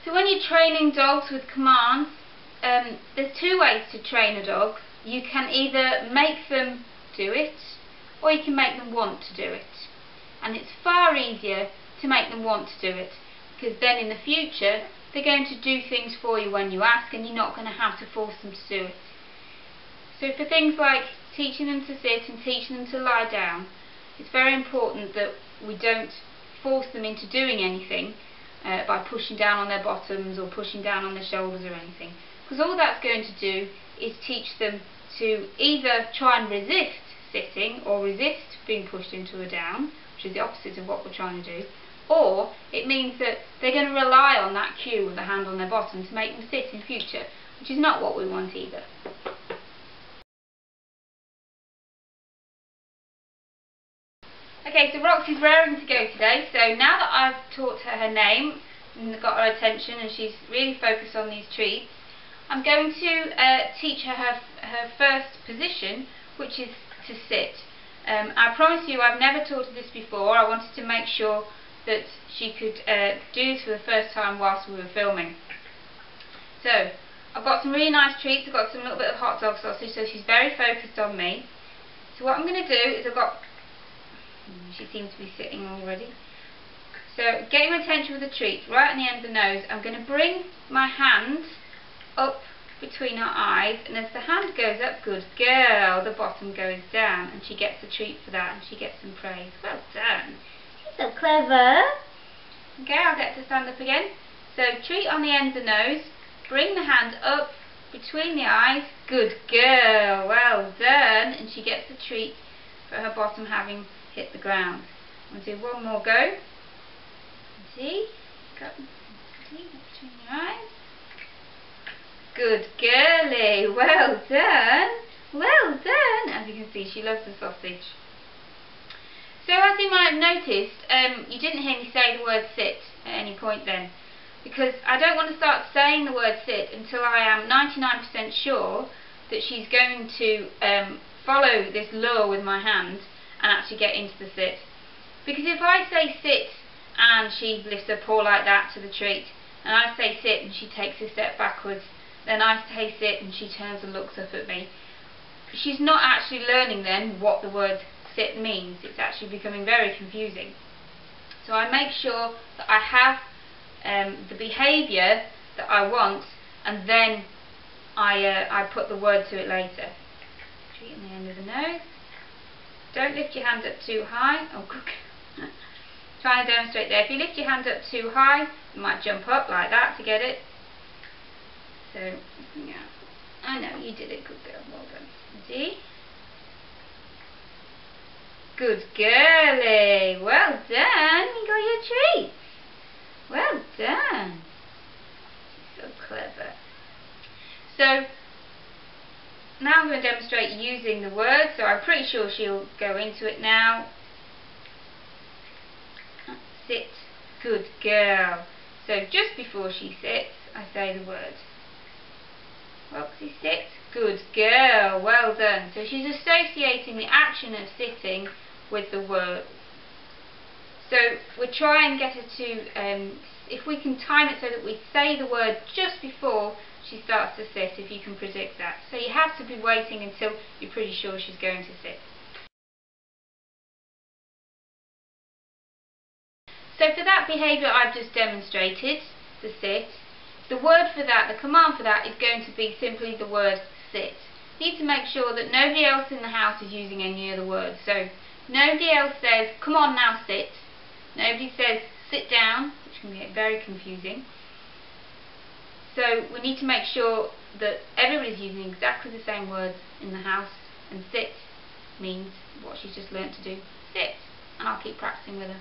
So when you're training dogs with commands, there's two ways to train a dog. You can either make them do it, or you can make them want to do it. And it's far easier to make them want to do it, because then in the future they're going to do things for you when you ask, and you're not going to have to force them to do it. So for things like teaching them to sit and teaching them to lie down, it's very important that we don't force them into doing anything by pushing down on their bottoms or pushing down on their shoulders or anything, because all that's going to do is teach them to either try and resist sitting or resist being pushed into a down, which is the opposite of what we're trying to do, or it means that they're going to rely on that cue with the hand on their bottom to make them sit in future, which is not what we want either. Okay, so Roxie's raring to go today, so now that I've taught her name and got her attention and she's really focused on these treats, I'm going to teach her first position, which is to sit. I promise you I've never taught her this before. I wanted to make sure that she could do this for the first time whilst we were filming. So, I've got some really nice treats. I've got some little bit of hot dog sausage, so she's very focused on me. So what I'm going to do is she seems to be sitting already. So, getting her attention with the treat right on the end of the nose, I'm going to bring my hand up between her eyes, and as the hand goes up, good girl, the bottom goes down, and she gets a treat for that, and she gets some praise. Well done. She's so clever. Okay, I'll get to stand up again. So, treat on the end of the nose, bring the hand up between the eyes, good girl, well done, and she gets a treat for her bottom having hit the ground. I'll do one more go. See? See, between your eyes. Good girlie, well done, well done. As you can see, she loves the sausage. So as you might have noticed, you didn't hear me say the word sit at any point then, because I don't want to start saying the word sit until I am 99% sure that she's going to follow this lure with my hand and actually get into the sit. Because if I say sit and she lifts her paw like that to the treat, and I say sit and she takes a step backwards, then I say sit and she turns and looks up at me, she's not actually learning then what the word sit means. It's actually becoming very confusing. So I make sure that I have the behaviour that I want, and then I put the word to it later. Treat on the end of the nose. Don't lift your hand up too high. Oh, good. Trying to demonstrate there. If you lift your hand up too high, you might jump up like that to get it. So, yeah. I know, you did it. Good girl. Well done. See? Good girlie. Well done. You got your treat. Well done. So clever. So, now I'm going to demonstrate using the word. So I'm pretty sure she'll go into it now. Sit. Good girl. So just before she sits, I say the word. Roxie, sit. Good girl. Well done. So she's associating the action of sitting with the word. So we'll try and get her to, if we can time it so that we say the word just before she starts to sit, if you can predict that. So you have to be waiting until you're pretty sure she's going to sit. So for that behaviour I've just demonstrated, the sit, the word for that, the command for that is going to be simply the word sit. You need to make sure that nobody else in the house is using any other words. So nobody else says, come on now sit. Nobody says sit down, which can get very confusing. So we need to make sure that everybody's using exactly the same words in the house, and sit means what she's just learnt to do, sit, and I'll keep practicing with her.